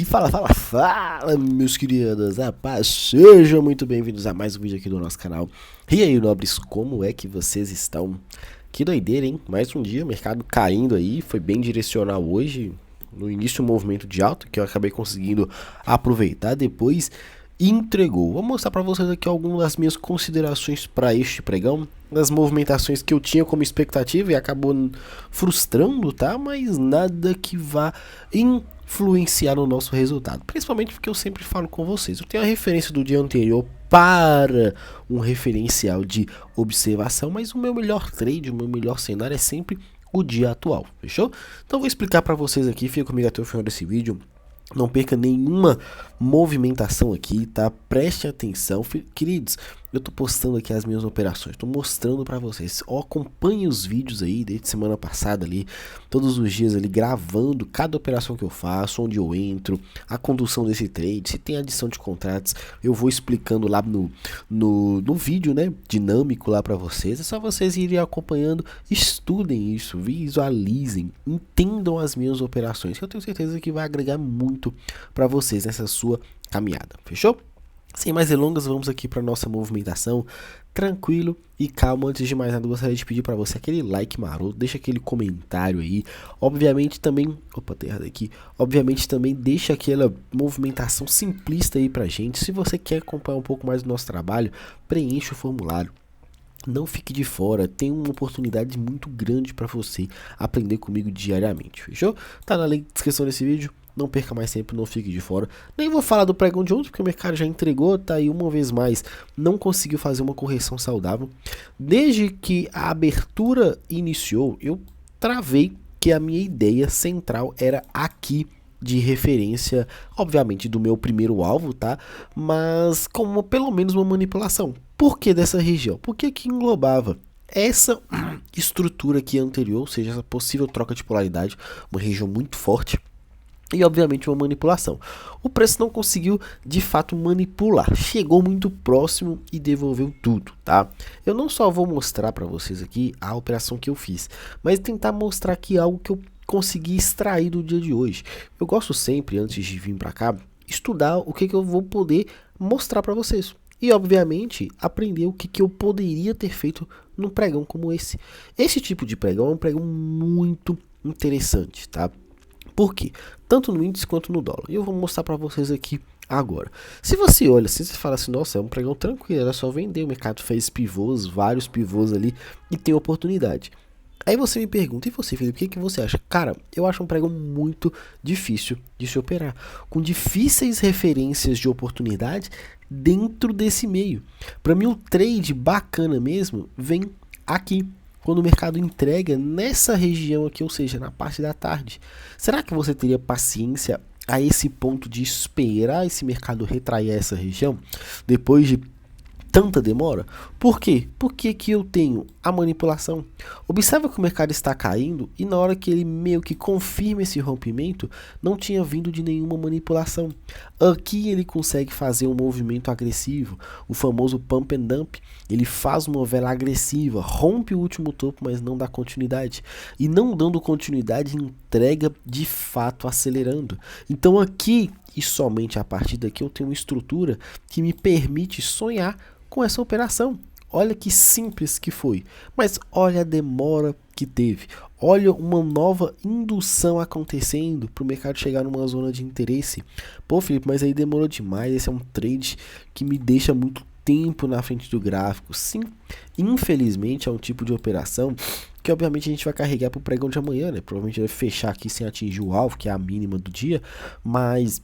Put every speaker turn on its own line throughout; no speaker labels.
Fala, meus queridos, rapaz, sejam muito bem-vindos a mais um vídeo aqui do nosso canal. E aí, nobres, como é que vocês estão? Que doideira, hein? Mais um dia, mercado caindo aí, foi bem direcional hoje, no início um movimento de alta, que eu acabei conseguindo aproveitar, depois entregou. Vou mostrar para vocês aqui algumas das minhas considerações para este pregão, das movimentações que eu tinha como expectativa e acabou frustrando, tá? Mas nada que vá influenciar no nosso resultado, principalmente porque eu sempre falo com vocês, eu tenho a referência do dia anterior para um referencial de observação, mas o meu melhor trade, o meu melhor cenário é sempre o dia atual, fechou? Então vou explicar para vocês aqui, fica comigo até o final desse vídeo. Não perca nenhuma movimentação aqui, tá? Preste atenção, queridos. Eu tô postando aqui as minhas operações, tô mostrando pra vocês. Ó, acompanhe os vídeos aí desde semana passada ali, todos os dias ali gravando cada operação que eu faço, onde eu entro, a condução desse trade, se tem adição de contratos, eu vou explicando lá no vídeo, né? Dinâmico lá pra vocês. É só vocês irem acompanhando, estudem isso, visualizem, entendam as minhas operações, que eu tenho certeza que vai agregar muito pra vocês nessa sua caminhada, fechou? Sem mais delongas, vamos aqui para nossa movimentação, tranquilo e calmo. Antes de mais nada, gostaria de pedir para você aquele like maroto, deixa aquele comentário aí, obviamente também, tem errado aqui, obviamente também deixa aquela movimentação simplista aí pra gente. Se você quer acompanhar um pouco mais do nosso trabalho, preencha o formulário. Não fique de fora, tem uma oportunidade muito grande para você aprender comigo diariamente, fechou? Tá na link de descrição desse vídeo. Não perca mais tempo, não fique de fora. Nem vou falar do pregão de ontem, porque o mercado já entregou, tá aí uma vez mais. Não conseguiu fazer uma correção saudável. Desde que a abertura iniciou, eu travei que a minha ideia central era aqui de referência, obviamente, do meu primeiro alvo, tá? Mas como pelo menos uma manipulação. Por que dessa região? Porque aqui englobava essa estrutura aqui anterior, ou seja, essa possível troca de polaridade, uma região muito forte. E obviamente uma manipulação. O preço não conseguiu de fato manipular, chegou muito próximo e devolveu tudo, tá? Eu não só vou mostrar para vocês aqui a operação que eu fiz, mas tentar mostrar aqui algo que eu consegui extrair do dia de hoje. Eu gosto sempre, antes de vir para cá, estudar o que eu vou poder mostrar para vocês. E obviamente aprender o que eu poderia ter feito num pregão como esse. Esse tipo de pregão é um pregão muito interessante, tá? Por quê? Tanto no índice quanto no dólar. E eu vou mostrar para vocês aqui agora. Se você olha assim, você fala assim, nossa, é um pregão tranquilo, era só vender. O mercado fez pivôs, vários pivôs ali e tem oportunidade. Aí você me pergunta, e você, Felipe, o que você acha? Cara, eu acho um pregão muito difícil de se operar, com difíceis referências de oportunidade dentro desse meio. Para mim, o trade bacana mesmo vem aqui, quando o mercado entrega nessa região aqui, ou seja, na parte da tarde. Será que você teria paciência a esse ponto de esperar esse mercado retrair essa região depois de tanta demora? Por quê? Porque que eu tenho a manipulação. Observa que o mercado está caindo e na hora que ele meio que confirma esse rompimento, não tinha vindo de nenhuma manipulação. Aqui ele consegue fazer um movimento agressivo, o famoso pump and dump. Ele faz uma vela agressiva, rompe o último topo, mas não dá continuidade. E não dando continuidade, entrega de fato acelerando. Então aqui, e somente a partir daqui, eu tenho uma estrutura que me permite sonhar com essa operação. Olha que simples que foi, mas olha a demora que teve, olha uma nova indução acontecendo para o mercado chegar numa zona de interesse. Pô, Felipe, mas aí demorou demais, esse é um trade que me deixa muito tempo na frente do gráfico. Sim, infelizmente é um tipo de operação que obviamente a gente vai carregar para o pregão de amanhã, né? Provavelmente vai fechar aqui sem atingir o alvo, que é a mínima do dia, mas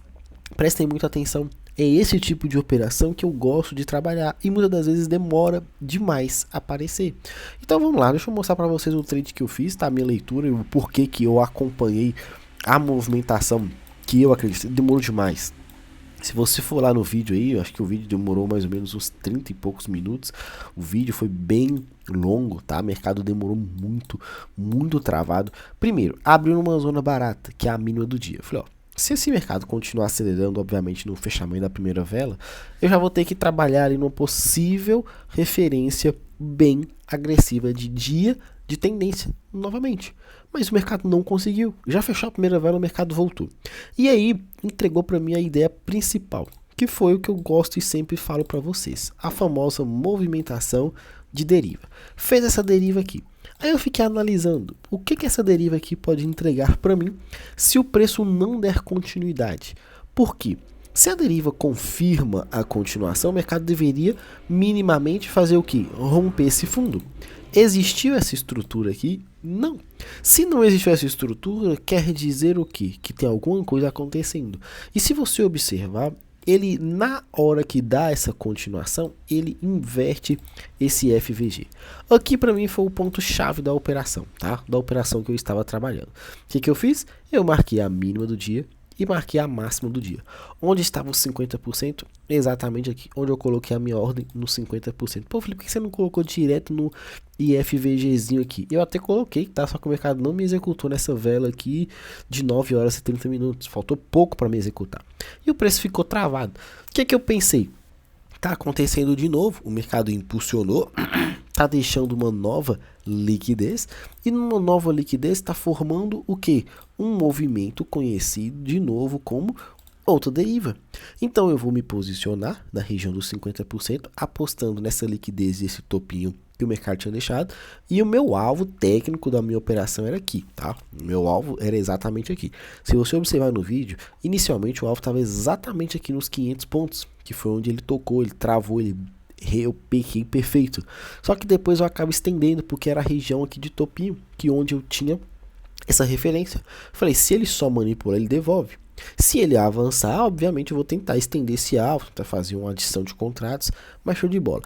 prestem muita atenção. É esse tipo de operação que eu gosto de trabalhar e muitas das vezes demora demais a aparecer. Então vamos lá, deixa eu mostrar para vocês o trade que eu fiz, tá? A minha leitura e o porquê que eu acompanhei a movimentação que eu acredito. Demorou demais. Se você for lá no vídeo aí, eu acho que o vídeo demorou mais ou menos uns 30 e poucos minutos. O vídeo foi bem longo, tá? O mercado demorou muito travado. Primeiro, abriu numa zona barata, que é a mínima do dia. Eu falei, ó, se esse mercado continuar acelerando, obviamente, no fechamento da primeira vela, eu já vou ter que trabalhar ali numa possível referência bem agressiva de dia de tendência novamente. Mas o mercado não conseguiu. Já fechou a primeira vela, o mercado voltou. E aí entregou para mim a ideia principal, que foi o que eu gosto e sempre falo para vocês, a famosa movimentação de deriva. Fez essa deriva aqui. Aí eu fiquei analisando o que essa deriva aqui pode entregar para mim se o preço não der continuidade. Por quê? Se a deriva confirma a continuação, o mercado deveria minimamente fazer o quê? Romper esse fundo. Existiu essa estrutura aqui? Não. Se não existiu essa estrutura, quer dizer o quê? Que tem alguma coisa acontecendo. E se você observar, ele na hora que dá essa continuação, ele inverte esse FVG. Aqui para mim foi o ponto chave da operação, tá? Da operação que eu estava trabalhando. O que eu fiz? Eu marquei a mínima do dia e marquei a máxima do dia. Onde estava os 50%? Exatamente aqui, onde eu coloquei a minha ordem no 50%. Pô, Felipe, por que você não colocou direto no IFVGzinho aqui? Eu até coloquei, tá? Só que o mercado não me executou nessa vela aqui de 9 horas e 30 minutos. Faltou pouco para me executar. E o preço ficou travado. O que eu pensei? Tá acontecendo de novo, o mercado impulsionou, tá deixando uma nova liquidez, e numa nova liquidez está formando o que? Um movimento conhecido de novo como outra deriva. Então eu vou me posicionar na região dos 50%, apostando nessa liquidez e esse topinho que o mercado tinha deixado, e o meu alvo técnico da minha operação era aqui, tá? O meu alvo era exatamente aqui. Se você observar no vídeo, inicialmente o alvo estava exatamente aqui nos 500 pontos, que foi onde ele tocou, ele travou, eu peguei perfeito. Só que depois eu acabo estendendo, porque era a região aqui de topinho, que onde eu tinha essa referência. Falei, se ele só manipular, ele devolve. Se ele avançar, obviamente eu vou tentar estender esse alvo, tentar fazer uma adição de contratos, mas show de bola.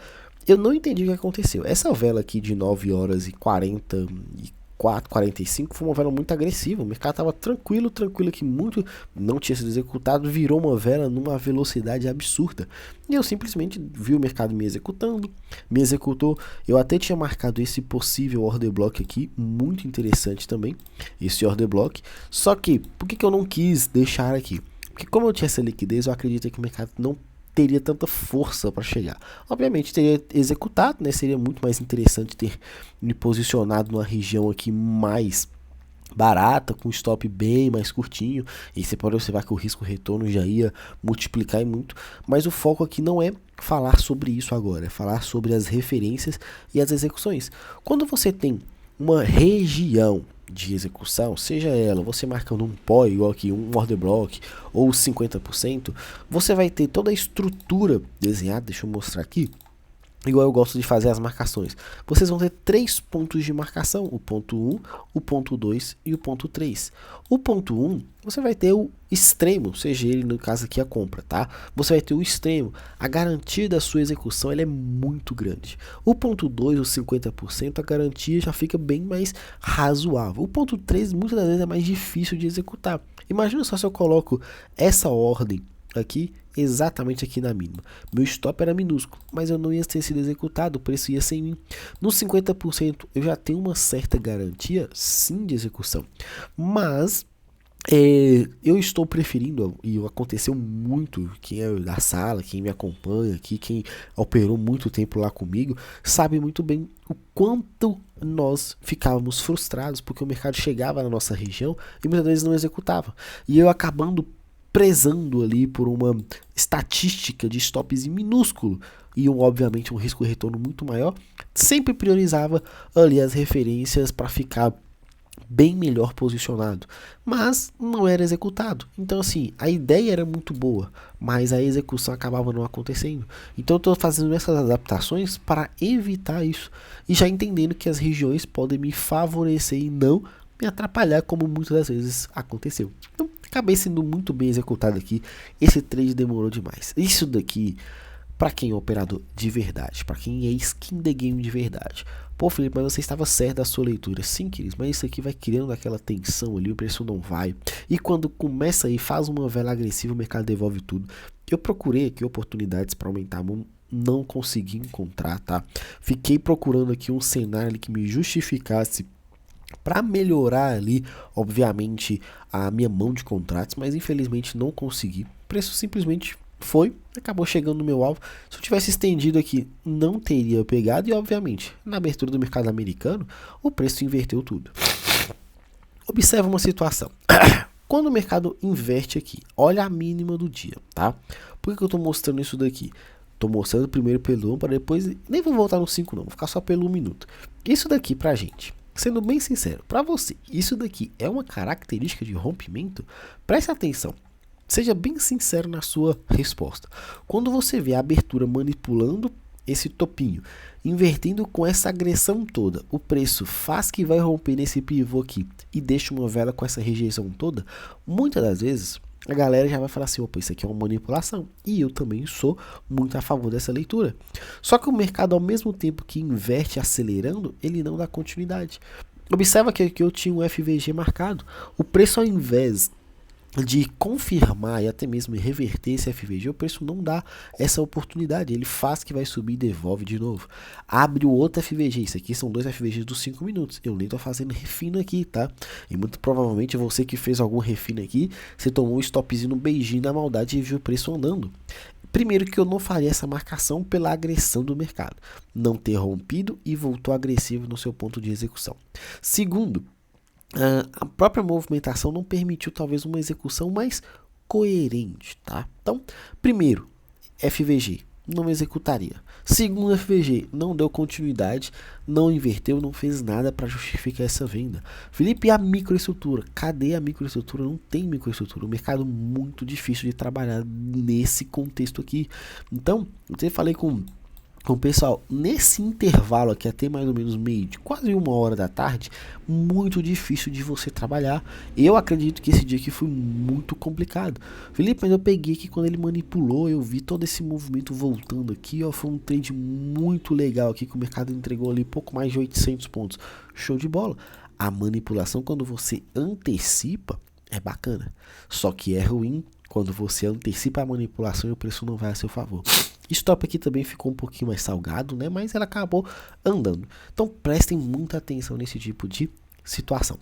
Eu não entendi o que aconteceu. Essa vela aqui de 9 horas e 44, 45 foi uma vela muito agressiva. O mercado estava tranquilo aqui, muito não tinha sido executado, virou uma vela numa velocidade absurda. E eu simplesmente vi o mercado me executando, me executou. Eu até tinha marcado esse possível order block aqui, muito interessante também, esse order block. Só que, por que eu não quis deixar aqui? Porque como eu tinha essa liquidez, eu acreditei que o mercado não teria tanta força para chegar. Obviamente teria executado, né? Seria muito mais interessante ter me posicionado numa região aqui mais barata, com stop bem mais curtinho, e você pode observar que o risco retorno já ia multiplicar e muito, mas o foco aqui não é falar sobre isso agora, é falar sobre as referências e as execuções. Quando você tem uma região de execução, seja ela você marcando um POI, igual aqui, um order block ou 50%, você vai ter toda a estrutura desenhada, deixa eu mostrar aqui, igual eu gosto de fazer as marcações. Vocês vão ter 3 pontos de marcação, o ponto 1, o ponto 2 e o ponto 3. O ponto 1, você vai ter o extremo, seja ele no caso aqui a compra, tá? Você vai ter o extremo, a garantia da sua execução ela é muito grande. O ponto 2, os 50%, a garantia já fica bem mais razoável. O ponto 3, muitas das vezes é mais difícil de executar. Imagina só se eu coloco essa ordem aqui, exatamente aqui na mínima. Meu stop era minúsculo, mas eu não ia ter sido executado, o preço ia sem mim. No 50% eu já tenho uma certa garantia, sim, de execução. Mas eu estou preferindo, e aconteceu muito, quem é da sala, quem me acompanha aqui, quem operou muito tempo lá comigo, sabe muito bem o quanto nós ficávamos frustrados, porque o mercado chegava na nossa região e muitas vezes não executava. E eu acabando prezando ali por uma estatística de stops minúsculo e obviamente um risco de retorno muito maior, sempre priorizava ali as referências para ficar bem melhor posicionado, mas não era executado. Então assim, a ideia era muito boa, mas a execução acabava não acontecendo. Então eu estou fazendo essas adaptações para evitar isso e já entendendo que as regiões podem me favorecer e não me atrapalhar, como muitas das vezes aconteceu. Então acabei sendo muito bem executado aqui. Esse trade demorou demais. Isso daqui, para quem é operador de verdade, para quem é skin the game de verdade. Pô, Felipe, mas você estava certo da sua leitura. Sim, queridos, mas isso aqui vai criando aquela tensão ali, o preço não vai. E quando começa aí, faz uma vela agressiva, o mercado devolve tudo. Eu procurei aqui oportunidades para aumentar, não consegui encontrar, tá? Fiquei procurando aqui um cenário ali que me justificasse para melhorar ali, obviamente, a minha mão de contratos, mas infelizmente não consegui. O preço simplesmente acabou chegando no meu alvo. Se eu tivesse estendido aqui, não teria pegado. E obviamente, na abertura do mercado americano, o preço inverteu tudo. Observa uma situação. Quando o mercado inverte aqui, olha a mínima do dia, tá? Por que eu estou mostrando isso daqui? Estou mostrando primeiro pelo 1 para depois, nem vou voltar no 5 não, vou ficar só pelo 1 minuto. Isso daqui pra gente, sendo bem sincero, para você, isso daqui é uma característica de rompimento? Preste atenção, seja bem sincero na sua resposta. Quando você vê a abertura manipulando esse topinho, invertendo com essa agressão toda, o preço faz que vai romper nesse pivô aqui e deixa uma vela com essa rejeição toda, muitas das vezes a galera já vai falar assim, opa, isso aqui é uma manipulação. E eu também sou muito a favor dessa leitura. Só que o mercado, ao mesmo tempo que inverte acelerando, ele não dá continuidade. Observa que aqui eu tinha um FVG marcado. O preço, ao invés de confirmar e até mesmo reverter esse FVG, o preço não dá essa oportunidade, ele faz que vai subir e devolve de novo, abre o outro FVG, isso aqui são dois FVGs dos 5 minutos, eu nem tô fazendo refino aqui, tá? E muito provavelmente você que fez algum refino aqui, você tomou um stopzinho no beijinho na maldade e viu o preço andando. Primeiro que eu não faria essa marcação pela agressão do mercado, não ter rompido e voltou agressivo no seu ponto de execução. Segundo, a própria movimentação não permitiu talvez uma execução mais coerente, tá? Então, primeiro, FVG, não executaria. Segundo, FVG, não deu continuidade, não inverteu, não fez nada para justificar essa venda. Felipe, e a microestrutura? Cadê a microestrutura? Não tem microestrutura. Um mercado muito difícil de trabalhar nesse contexto aqui. Então, eu falei com o pessoal, nesse intervalo aqui, até mais ou menos meio de quase 1 hora da tarde, muito difícil de você trabalhar. Eu acredito que esse dia aqui foi muito complicado. Felipe, mas eu peguei aqui quando ele manipulou, eu vi todo esse movimento voltando aqui, ó, foi um trade muito legal aqui, que o mercado entregou ali pouco mais de 800 pontos. Show de bola. A manipulação, quando você antecipa, é bacana. Só que é ruim quando você antecipa a manipulação e o preço não vai a seu favor. Stop aqui também ficou um pouquinho mais salgado, né? Mas ela acabou andando. Então prestem muita atenção nesse tipo de situação,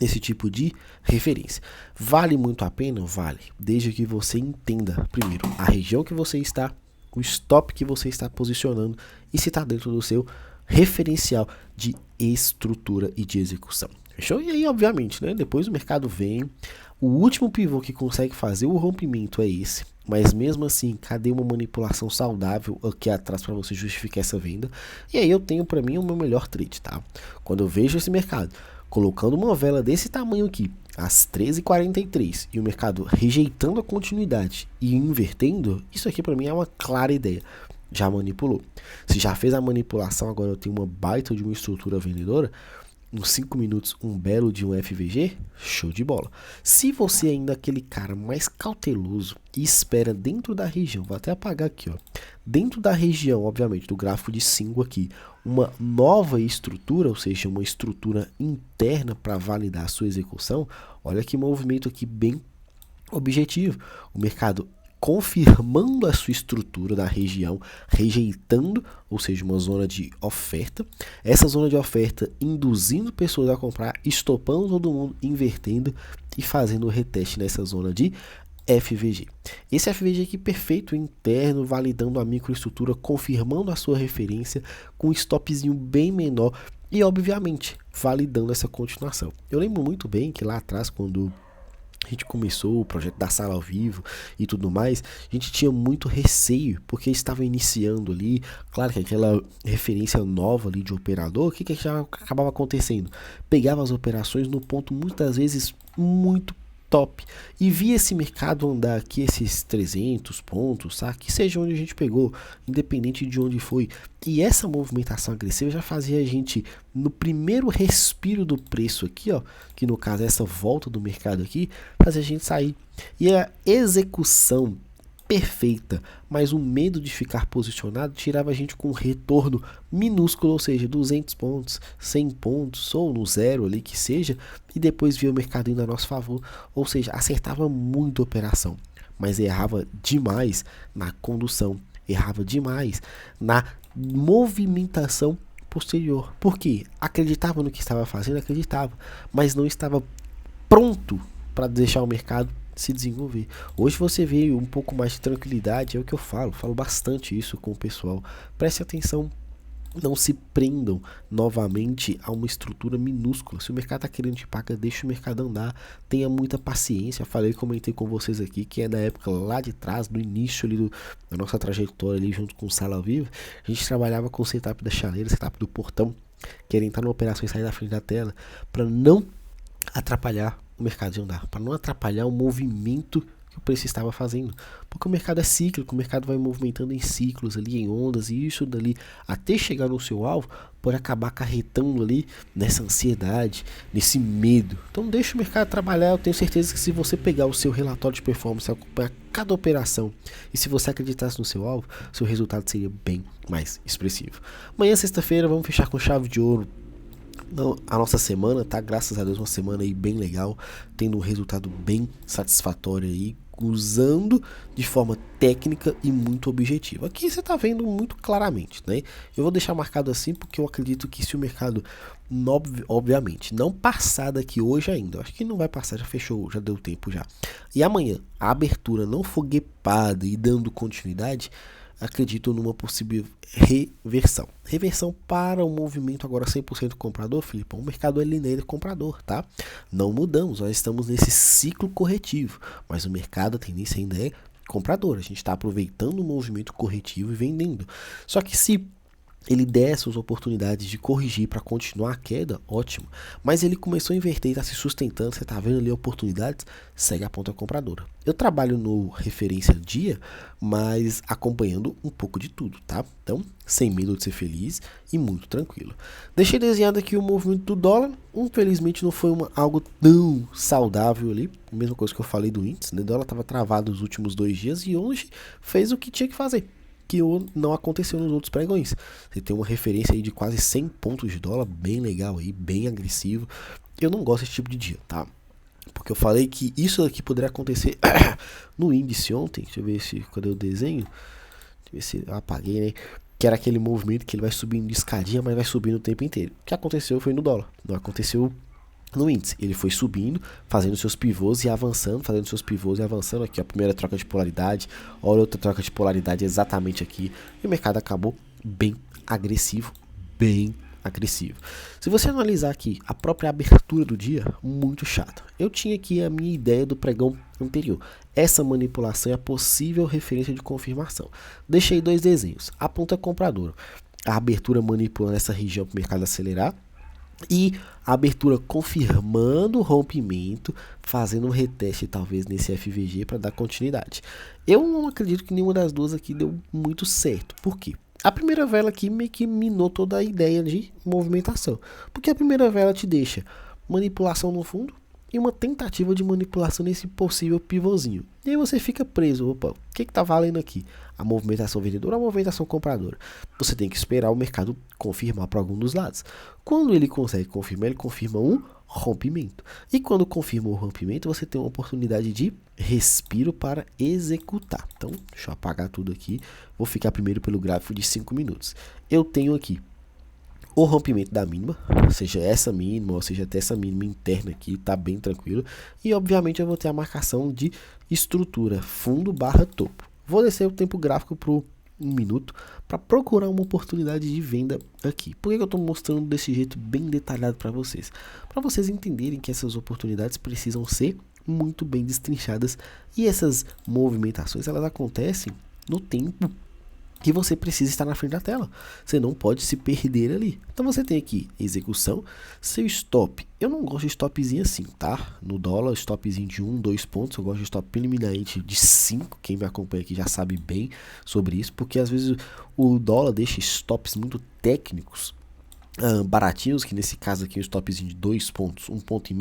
nesse tipo de referência. Vale muito a pena? Vale. Desde que você entenda, primeiro, a região que você está, o stop que você está posicionando e se está dentro do seu referencial de estrutura e de execução. Fechou? E aí, obviamente, né? Depois o mercado vem. O último pivô que consegue fazer o rompimento é esse. Mas mesmo assim, cadê uma manipulação saudável aqui atrás para você justificar essa venda? E aí eu tenho para mim o meu melhor trade, tá? Quando eu vejo esse mercado colocando uma vela desse tamanho aqui, às 13h43, e o mercado rejeitando a continuidade e invertendo, isso aqui para mim é uma clara ideia. Já manipulou. Se já fez a manipulação, agora eu tenho uma baita de uma estrutura vendedora, uns 5 minutos, um belo de um FVG, show de bola. Se você ainda é aquele cara mais cauteloso e espera dentro da região, vou até apagar aqui, ó, dentro da região, obviamente, do gráfico de 5 aqui, uma nova estrutura, ou seja, uma estrutura interna para validar a sua execução, olha que movimento aqui bem objetivo. O mercado confirmando a sua estrutura da região, rejeitando, ou seja, uma zona de oferta. Essa zona de oferta induzindo pessoas a comprar, estopando todo mundo, invertendo e fazendo o reteste nessa zona de FVG. Esse FVG aqui perfeito, interno, validando a microestrutura, confirmando a sua referência com um stopzinho bem menor e, obviamente, validando essa continuação. Eu lembro muito bem que lá atrás, quando a gente começou o projeto da sala ao vivo e tudo mais, a gente tinha muito receio, porque estava iniciando ali, claro que aquela referência nova ali de operador, o que já acabava acontecendo? Pegava as operações no ponto muitas vezes muito top, e via esse mercado andar aqui esses 300 pontos, sabe? Que seja onde a gente pegou, independente de onde foi, e essa movimentação agressiva já fazia a gente, no primeiro respiro do preço aqui, ó, que no caso é essa volta do mercado aqui, fazia a gente sair, e a execução perfeita, mas o medo de ficar posicionado tirava a gente com um retorno minúsculo, ou seja, 200 pontos, 100 pontos, ou no zero ali que seja, e depois via o mercado indo a nosso favor, ou seja, acertava muito a operação, mas errava demais na condução, errava demais na movimentação posterior. Por quê? Acreditava no que estava fazendo, acreditava, mas não estava pronto para deixar o mercado se desenvolver. Hoje você vê um pouco mais de tranquilidade, é o que eu falo bastante isso com o pessoal. Preste atenção. Não se prendam novamente a uma estrutura minúscula. Se o mercado está querendo te pagar, deixa o mercado andar. Tenha muita paciência. Comentei com vocês aqui que é da época lá de trás, do início ali da nossa trajetória ali junto com o Sala Viva. A gente trabalhava com o setup da chaleira, setup do portão, querendo entrar na operação e sair da frente da tela, para não atrapalhar o mercado de andar, para não atrapalhar o movimento que o preço estava fazendo, porque o mercado é cíclico, o mercado vai movimentando em ciclos ali, em ondas, e isso dali até chegar no seu alvo pode acabar acarretando ali nessa ansiedade, nesse medo. Então deixa o mercado trabalhar. Eu tenho certeza que se você pegar o seu relatório de performance, acompanhar cada operação, e se você acreditasse no seu alvo, seu resultado seria bem mais expressivo. Amanhã, sexta-feira, vamos fechar com chave de ouro a nossa semana, tá? Graças a Deus, uma semana aí bem legal, tendo um resultado bem satisfatório aí, usando de forma técnica e muito objetiva. Aqui você tá vendo muito claramente, né? Eu vou deixar marcado assim porque eu acredito que se o mercado, obviamente, não passar daqui hoje ainda, eu acho que não vai passar, já fechou, já deu tempo já. E amanhã a abertura não for guepada e dando continuidade, acredito numa possível reversão. Reversão para o movimento agora 100% comprador, Filipão. O mercado é linear comprador, tá? Não mudamos, nós estamos nesse ciclo corretivo, mas o mercado, a tendência ainda é comprador. A gente está aproveitando o movimento corretivo e vendendo. Só que se ele der essas oportunidades de corrigir para continuar a queda, ótimo. Mas ele começou a inverter e está se sustentando. Você está vendo ali oportunidades, segue a ponta compradora. Eu trabalho no referência dia, mas acompanhando um pouco de tudo, tá? Então, sem medo de ser feliz e muito tranquilo. Deixei desenhado aqui o movimento do dólar. Infelizmente não foi algo tão saudável ali. Mesma coisa que eu falei do índice, né? O dólar estava travado os últimos 2 dias e hoje fez o que tinha que fazer, que não aconteceu nos outros pregões. Você tem uma referência aí de quase 100 pontos de dólar, bem legal aí, bem agressivo. Eu não gosto desse tipo de dia, tá? Porque eu falei que isso aqui poderia acontecer no índice ontem. Deixa eu ver se, cadê o desenho? Deixa eu ver se eu apaguei, né? Que era aquele movimento que ele vai subindo de escadinha, mas vai subindo o tempo inteiro. O que aconteceu foi no dólar, não aconteceu no índice. Ele foi subindo, fazendo seus pivôs e avançando, aqui a primeira troca de polaridade, olha outra troca de polaridade exatamente aqui, e o mercado acabou bem agressivo. Se você analisar aqui a própria abertura do dia, muito chato. Eu tinha aqui a minha ideia do pregão anterior. Essa manipulação é a possível referência de confirmação. Deixei 2 desenhos. A ponta compradora, a abertura manipulando essa região para o mercado acelerar, e a abertura confirmando o rompimento, fazendo um reteste talvez nesse FVG para dar continuidade. Eu não acredito que nenhuma das duas aqui deu muito certo. Por quê? A primeira vela aqui meio que minou toda a ideia de movimentação. Porque a primeira vela te deixa manipulação no fundo e uma tentativa de manipulação nesse possível pivôzinho. E aí você fica preso. Opa, o que está valendo aqui? A movimentação vendedora ou a movimentação compradora? Você tem que esperar o mercado confirmar para algum dos lados. Quando ele consegue confirmar, ele confirma um rompimento. E quando confirma o rompimento, você tem uma oportunidade de respiro para executar. Então, deixa eu apagar tudo aqui. Vou ficar primeiro pelo gráfico de 5 minutos. Eu tenho aqui o rompimento da mínima, seja essa mínima, ou seja até essa mínima interna aqui, tá bem tranquilo. E obviamente eu vou ter a marcação de estrutura, fundo barra topo. Vou descer o tempo gráfico para 1 minuto para procurar uma oportunidade de venda aqui. Por que eu estou mostrando desse jeito bem detalhado para vocês? Para vocês entenderem que essas oportunidades precisam ser muito bem destrinchadas e essas movimentações elas acontecem no tempo que você precisa estar na frente da tela. Você não pode se perder ali. Então você tem aqui execução, seu stop. Eu não gosto de stopzinho assim, tá? No dólar, stopzinho de 1, 2 pontos. Eu gosto de stop preliminarmente de 5. Quem me acompanha aqui já sabe bem sobre isso, porque às vezes o dólar deixa stops muito técnicos, baratinhos, que nesse caso aqui um stopzinho de 2 pontos, 1,5 ponto,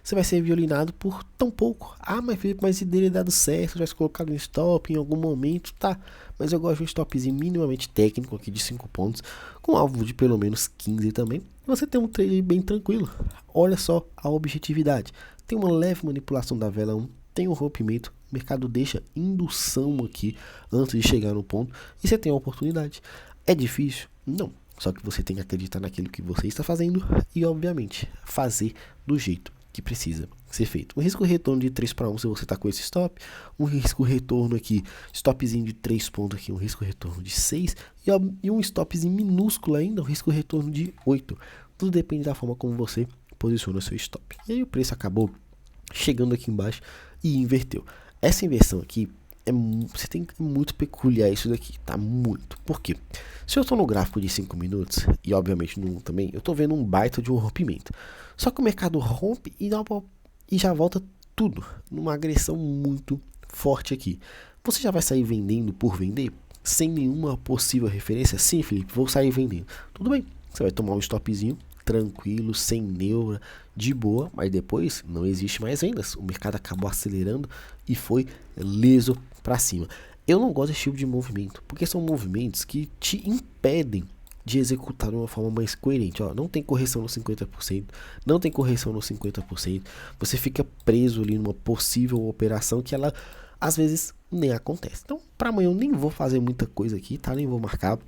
você vai ser violinado por tão pouco. Ah, mas Felipe, mas se dele dado certo, já se colocado um stop em algum momento, tá? Mas eu gosto de um stopzinho minimamente técnico aqui de 5 pontos, com alvo de pelo menos 15 também. Você tem um trade bem tranquilo. Olha só a objetividade. Tem uma leve manipulação da vela 1, tem um rompimento, o mercado deixa indução aqui antes de chegar no ponto e você tem a oportunidade. É difícil? Não. Só que você tem que acreditar naquilo que você está fazendo e, obviamente, fazer do jeito que precisa ser feito. Um risco retorno de 3 para 1 se você está com esse stop, um risco retorno aqui, stopzinho de 3 pontos aqui, um risco retorno de 6 e um stopzinho minúsculo ainda, um risco retorno de 8. Tudo depende da forma como você posiciona seu stop. E aí o preço acabou chegando aqui embaixo e inverteu. Essa inversão aqui você tem que muito peculiar isso daqui, tá? Muito. Por quê? Se eu estou no gráfico de 5 minutos, e obviamente no 1 também, eu estou vendo um baita de um rompimento. Só que o mercado rompe e já volta tudo numa agressão muito forte aqui. Você já vai sair vendendo por vender? Sem nenhuma possível referência? Sim, Felipe, vou sair vendendo. Tudo bem, você vai tomar um stopzinho tranquilo, sem neura, de boa, mas depois não existe mais vendas. O mercado acabou acelerando e foi liso para cima. Eu não gosto desse tipo de movimento, porque são movimentos que te impedem de executar de uma forma mais coerente. Ó, não tem correção no 50%, não tem correção no 50%, você fica preso ali numa possível operação que ela às vezes nem acontece. Então, para amanhã eu nem vou fazer muita coisa aqui, tá? Nem vou marcar.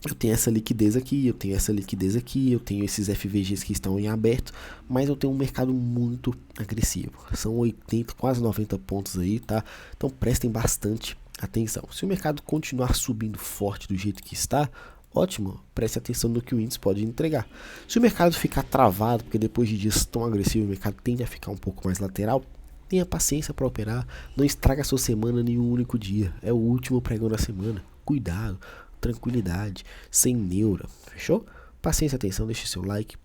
Eu tenho essa liquidez aqui, eu tenho essa liquidez aqui, eu tenho esses FVGs que estão em aberto, mas eu tenho um mercado muito agressivo. São 80, quase 90 pontos aí, tá? Então prestem bastante atenção. Se o mercado continuar subindo forte do jeito que está, ótimo, preste atenção no que o índice pode entregar. Se o mercado ficar travado, porque depois de dias tão agressivos o mercado tende a ficar um pouco mais lateral, tenha paciência para operar, não estraga a sua semana em um único dia. É o último pregão da semana. Cuidado, tranquilidade, sem neura, fechou? Paciência, atenção, deixe seu like,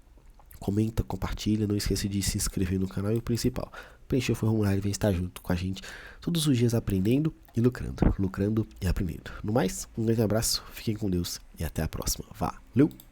comenta, compartilha, não esqueça de se inscrever no canal e o principal, preencher o formulário e vem estar junto com a gente todos os dias aprendendo e lucrando e aprendendo. No mais, um grande abraço, fiquem com Deus e até a próxima. Valeu!